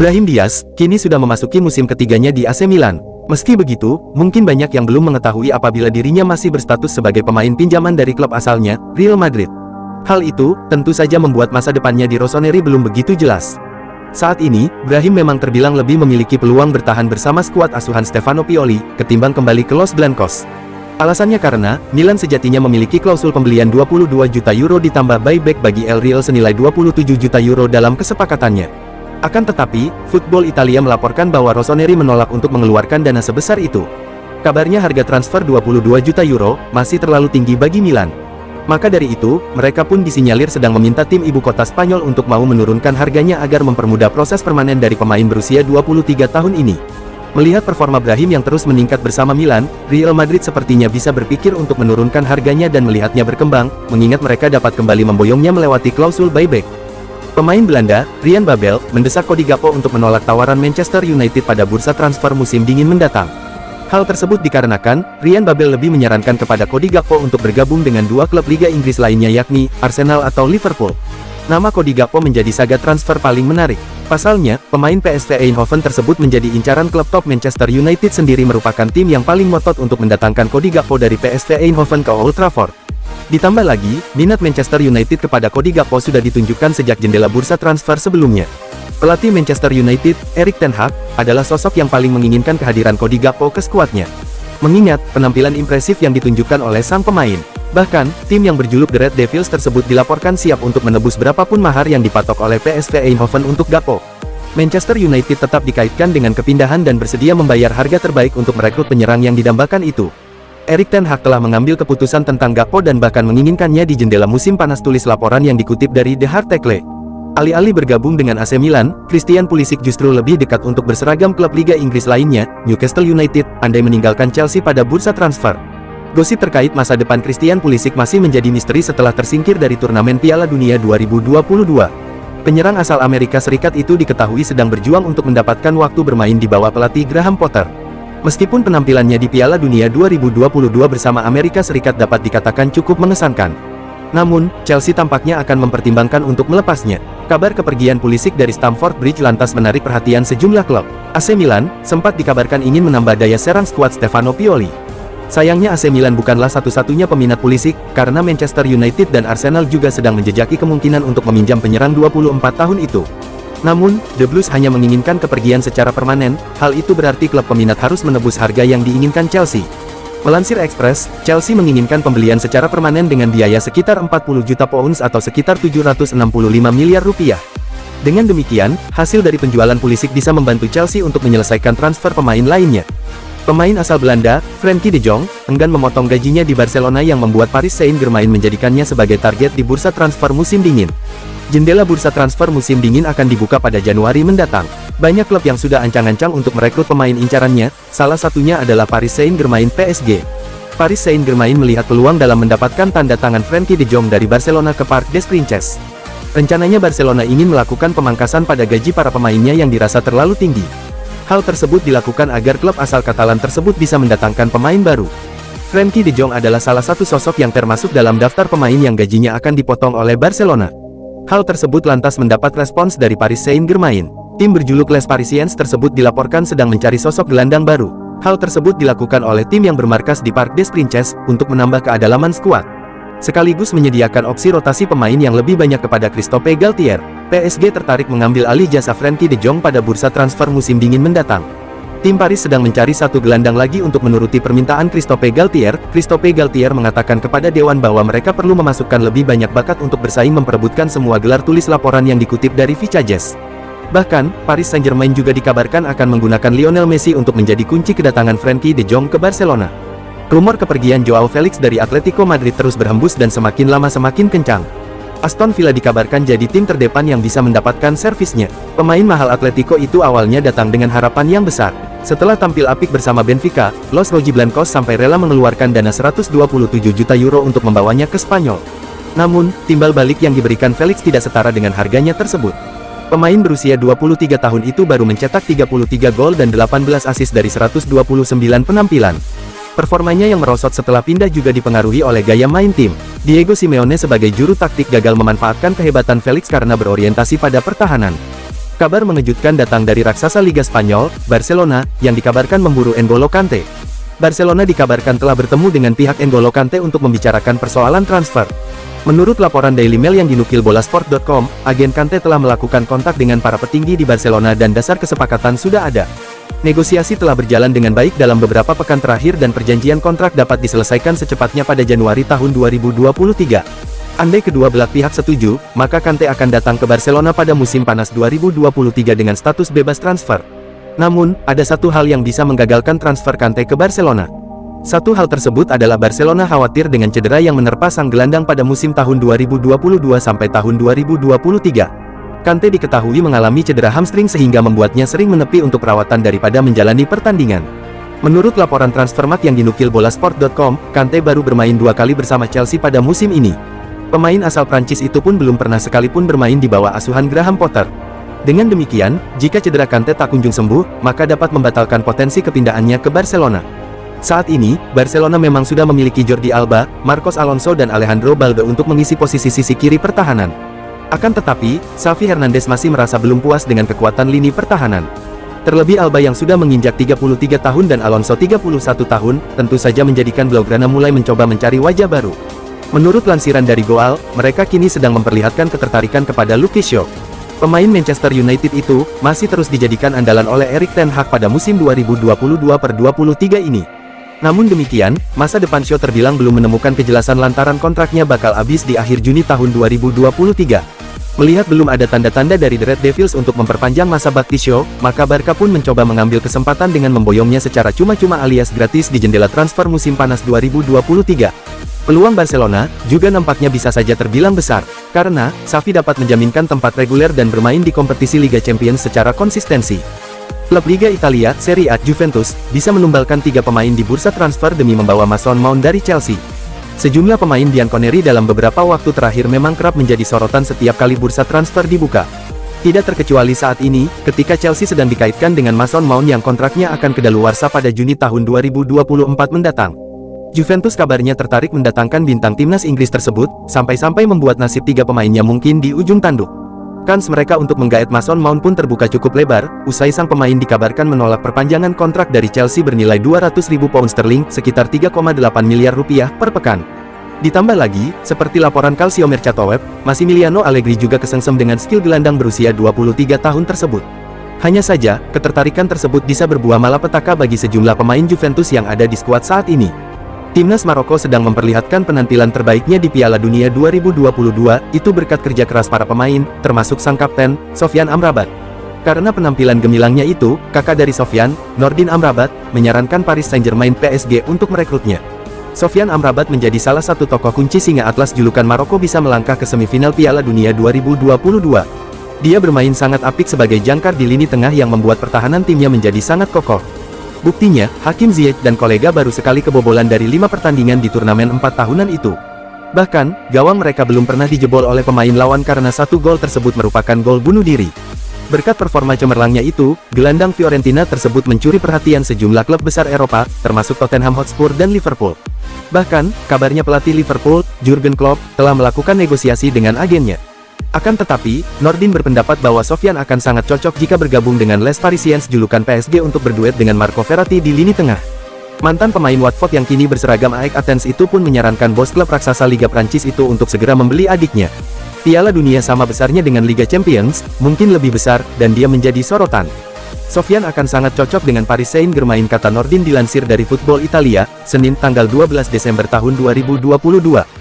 Brahim Diaz, kini sudah memasuki musim ketiganya di AC Milan. Meski begitu, mungkin banyak yang belum mengetahui apabila dirinya masih berstatus sebagai pemain pinjaman dari klub asalnya, Real Madrid. Hal itu, tentu saja membuat masa depannya di Rossoneri belum begitu jelas. Saat ini, Brahim memang terbilang lebih memiliki peluang bertahan bersama skuad asuhan Stefano Pioli, ketimbang kembali ke Los Blancos. Alasannya karena, Milan sejatinya memiliki klausul pembelian 22 juta euro ditambah buyback bagi El Real senilai 27 juta euro dalam kesepakatannya. Akan tetapi, Football Italia melaporkan bahwa Rossoneri menolak untuk mengeluarkan dana sebesar itu. Kabarnya harga transfer 22 juta euro, masih terlalu tinggi bagi Milan. Maka dari itu, mereka pun disinyalir sedang meminta tim ibu kota Spanyol untuk mau menurunkan harganya agar mempermudah proses permanen dari pemain berusia 23 tahun ini. Melihat performa Brahim yang terus meningkat bersama Milan, Real Madrid sepertinya bisa berpikir untuk menurunkan harganya dan melihatnya berkembang, mengingat mereka dapat kembali memboyongnya melewati klausul buyback. Pemain Belanda, Ryan Babel, mendesak Cody Gakpo untuk menolak tawaran Manchester United pada bursa transfer musim dingin mendatang. Hal tersebut dikarenakan, Ryan Babel lebih menyarankan kepada Cody Gakpo untuk bergabung dengan dua klub Liga Inggris lainnya yakni, Arsenal atau Liverpool. Nama Cody Gakpo menjadi saga transfer paling menarik. Pasalnya, pemain PSV Eindhoven tersebut menjadi incaran klub top Manchester United sendiri merupakan tim yang paling ngotot untuk mendatangkan Cody Gakpo dari PSV Eindhoven ke Old Trafford. Ditambah lagi, minat Manchester United kepada Cody Gakpo sudah ditunjukkan sejak jendela bursa transfer sebelumnya. Pelatih Manchester United, Erik ten Hag, adalah sosok yang paling menginginkan kehadiran Cody Gakpo ke skuadnya. Mengingat penampilan impresif yang ditunjukkan oleh sang pemain. Bahkan, tim yang berjuluk The Red Devils tersebut dilaporkan siap untuk menebus berapapun mahar yang dipatok oleh PSV Eindhoven untuk Gakpo. Manchester United tetap dikaitkan dengan kepindahan dan bersedia membayar harga terbaik untuk merekrut penyerang yang didambakan itu. Erik ten Hag telah mengambil keputusan tentang Gakpo dan bahkan menginginkannya di jendela musim panas, tulis laporan yang dikutip dari The Article. Alih-alih bergabung dengan AC Milan, Christian Pulisic justru lebih dekat untuk berseragam klub Liga Inggris lainnya, Newcastle United, andai meninggalkan Chelsea pada bursa transfer. Gosip terkait masa depan Christian Pulisic masih menjadi misteri setelah tersingkir dari turnamen Piala Dunia 2022. Penyerang asal Amerika Serikat itu diketahui sedang berjuang untuk mendapatkan waktu bermain di bawah pelatih Graham Potter. Meskipun penampilannya di Piala Dunia 2022 bersama Amerika Serikat dapat dikatakan cukup mengesankan. Namun, Chelsea tampaknya akan mempertimbangkan untuk melepasnya. Kabar kepergian Pulisic dari Stamford Bridge lantas menarik perhatian sejumlah klub. AC Milan, sempat dikabarkan ingin menambah daya serang skuad Stefano Pioli. Sayangnya AC Milan bukanlah satu-satunya peminat Pulisic, karena Manchester United dan Arsenal juga sedang menjejaki kemungkinan untuk meminjam penyerang 24 tahun itu. Namun, The Blues hanya menginginkan kepergian secara permanen, hal itu berarti klub peminat harus menebus harga yang diinginkan Chelsea. Melansir Express, Chelsea menginginkan pembelian secara permanen dengan biaya sekitar 40 juta pounds atau sekitar 765 miliar rupiah. Dengan demikian, hasil dari penjualan Pulisic bisa membantu Chelsea untuk menyelesaikan transfer pemain lainnya. Pemain asal Belanda, Frenkie de Jong, enggan memotong gajinya di Barcelona yang membuat Paris Saint-Germain menjadikannya sebagai target di bursa transfer musim dingin. Jendela bursa transfer musim dingin akan dibuka pada Januari mendatang. Banyak klub yang sudah ancang-ancang untuk merekrut pemain incarannya, salah satunya adalah Paris Saint-Germain PSG. Paris Saint-Germain melihat peluang dalam mendapatkan tanda tangan Frenkie de Jong dari Barcelona ke Parc des Princes. Rencananya Barcelona ingin melakukan pemangkasan pada gaji para pemainnya yang dirasa terlalu tinggi. Hal tersebut dilakukan agar klub asal Katalan tersebut bisa mendatangkan pemain baru. Frenkie de Jong adalah salah satu sosok yang termasuk dalam daftar pemain yang gajinya akan dipotong oleh Barcelona. Hal tersebut lantas mendapat respons dari Paris Saint-Germain. Tim berjuluk Les Parisiens tersebut dilaporkan sedang mencari sosok gelandang baru. Hal tersebut dilakukan oleh tim yang bermarkas di Parc des Princes untuk menambah keadalaman skuad, sekaligus menyediakan opsi rotasi pemain yang lebih banyak kepada Christophe Galtier. PSG tertarik mengambil alih jasa Frenkie de Jong pada bursa transfer musim dingin mendatang. Tim Paris sedang mencari satu gelandang lagi untuk menuruti permintaan Christophe Galtier. Christophe Galtier mengatakan kepada Dewan bahwa mereka perlu memasukkan lebih banyak bakat untuk bersaing memperebutkan semua gelar, tulis laporan yang dikutip dari Vicajes. Bahkan, Paris Saint-Germain juga dikabarkan akan menggunakan Lionel Messi untuk menjadi kunci kedatangan Frenkie de Jong ke Barcelona. Rumor kepergian Joao Felix dari Atletico Madrid terus berhembus dan semakin lama semakin kencang. Aston Villa dikabarkan jadi tim terdepan yang bisa mendapatkan servisnya. Pemain mahal Atletico itu awalnya datang dengan harapan yang besar. Setelah tampil apik bersama Benfica, Los Rojiblancos sampai rela mengeluarkan dana 127 juta euro untuk membawanya ke Spanyol. Namun, timbal balik yang diberikan Felix tidak setara dengan harganya tersebut. Pemain berusia 23 tahun itu baru mencetak 33 gol dan 18 assist dari 129 penampilan. Performanya yang merosot setelah pindah juga dipengaruhi oleh gaya main tim. Diego Simeone sebagai juru taktik gagal memanfaatkan kehebatan Felix karena berorientasi pada pertahanan. Kabar mengejutkan datang dari raksasa Liga Spanyol, Barcelona, yang dikabarkan memburu N'Golo Kante. Barcelona dikabarkan telah bertemu dengan pihak N'Golo Kante untuk membicarakan persoalan transfer. Menurut laporan Daily Mail yang dinukil bolasport.com, agen Kante telah melakukan kontak dengan para petinggi di Barcelona dan dasar kesepakatan sudah ada. Negosiasi telah berjalan dengan baik dalam beberapa pekan terakhir dan perjanjian kontrak dapat diselesaikan secepatnya pada Januari tahun 2023. Andai kedua belah pihak setuju, maka Kante akan datang ke Barcelona pada musim panas 2023 dengan status bebas transfer. Namun, ada satu hal yang bisa menggagalkan transfer Kante ke Barcelona. Satu hal tersebut adalah Barcelona khawatir dengan cedera yang menerpa sang gelandang pada musim tahun 2022 sampai tahun 2023. Kante diketahui mengalami cedera hamstring sehingga membuatnya sering menepi untuk perawatan daripada menjalani pertandingan. Menurut laporan Transfermarkt yang dinukil bolasport.com, Kante baru bermain 2 kali bersama Chelsea pada musim ini. Pemain asal Prancis itu pun belum pernah sekalipun bermain di bawah asuhan Graham Potter. Dengan demikian, jika cedera Kante tak kunjung sembuh, maka dapat membatalkan potensi kepindahannya ke Barcelona. Saat ini, Barcelona memang sudah memiliki Jordi Alba, Marcos Alonso dan Alejandro Balde untuk mengisi posisi sisi kiri pertahanan. Akan tetapi, Xavi Hernandez masih merasa belum puas dengan kekuatan lini pertahanan. Terlebih Alba yang sudah menginjak 33 tahun dan Alonso 31 tahun, tentu saja menjadikan Blaugrana mulai mencoba mencari wajah baru. Menurut lansiran dari Goal, mereka kini sedang memperlihatkan ketertarikan kepada Luke Shaw. Pemain Manchester United itu, masih terus dijadikan andalan oleh Erik ten Hag pada musim 2022-23 ini. Namun demikian, masa depan Shaw terbilang belum menemukan kejelasan lantaran kontraknya bakal habis di akhir Juni tahun 2023. Melihat belum ada tanda-tanda dari The Red Devils untuk memperpanjang masa bakti Shaw, maka Barca pun mencoba mengambil kesempatan dengan memboyongnya secara cuma-cuma alias gratis di jendela transfer musim panas 2023. Peluang Barcelona juga nampaknya bisa saja terbilang besar, karena Xavi dapat menjaminkan tempat reguler dan bermain di kompetisi Liga Champions secara konsistensi. Klub Liga Italia, Serie A, Juventus, bisa menumbalkan 3 pemain di bursa transfer demi membawa Mason Mount dari Chelsea. Sejumlah pemain bianconeri dalam beberapa waktu terakhir memang kerap menjadi sorotan setiap kali bursa transfer dibuka. Tidak terkecuali saat ini, ketika Chelsea sedang dikaitkan dengan Mason Mount yang kontraknya akan kedaluarsa pada Juni tahun 2024 mendatang. Juventus kabarnya tertarik mendatangkan bintang timnas Inggris tersebut, sampai-sampai membuat nasib 3 pemainnya mungkin di ujung tanduk. Kans mereka untuk menggaet Mason Mount pun terbuka cukup lebar, usai sang pemain dikabarkan menolak perpanjangan kontrak dari Chelsea bernilai 200.000 pound sterling, sekitar 3,8 miliar rupiah per pekan. Ditambah lagi, seperti laporan Calcio Mercato Web, Massimiliano Allegri juga kesengsem dengan skill gelandang berusia 23 tahun tersebut. Hanya saja, ketertarikan tersebut bisa berbuah malapetaka bagi sejumlah pemain Juventus yang ada di skuad saat ini. Timnas Maroko sedang memperlihatkan penampilan terbaiknya di Piala Dunia 2022, itu berkat kerja keras para pemain, termasuk sang kapten, Sofyan Amrabat. Karena penampilan gemilangnya itu, kakak dari Sofyan, Nordin Amrabat, menyarankan Paris Saint-Germain PSG untuk merekrutnya. Sofyan Amrabat menjadi salah satu tokoh kunci singa Atlas julukan Maroko bisa melangkah ke semifinal Piala Dunia 2022. Dia bermain sangat apik sebagai jangkar di lini tengah yang membuat pertahanan timnya menjadi sangat kokoh. Buktinya, Hakim Ziyech dan kolega baru sekali kebobolan dari 5 pertandingan di turnamen 4 tahunan itu. Bahkan, gawang mereka belum pernah dijebol oleh pemain lawan karena 1 gol tersebut merupakan gol bunuh diri. Berkat performa cemerlangnya itu, gelandang Fiorentina tersebut mencuri perhatian sejumlah klub besar Eropa, termasuk Tottenham Hotspur dan Liverpool. Bahkan, kabarnya pelatih Liverpool, Jurgen Klopp, telah melakukan negosiasi dengan agennya. Akan tetapi, Nordin berpendapat bahwa Sofyan akan sangat cocok jika bergabung dengan Les Parisiens julukan PSG untuk berduet dengan Marco Verratti di lini tengah. Mantan pemain Watford yang kini berseragam AEK Athens itu pun menyarankan bos klub raksasa Liga Prancis itu untuk segera membeli adiknya. Piala Dunia sama besarnya dengan Liga Champions, mungkin lebih besar, dan dia menjadi sorotan. Sofyan akan sangat cocok dengan Paris Saint-Germain, kata Nordin dilansir dari Football Italia, Senin tanggal 12 Desember tahun 2022.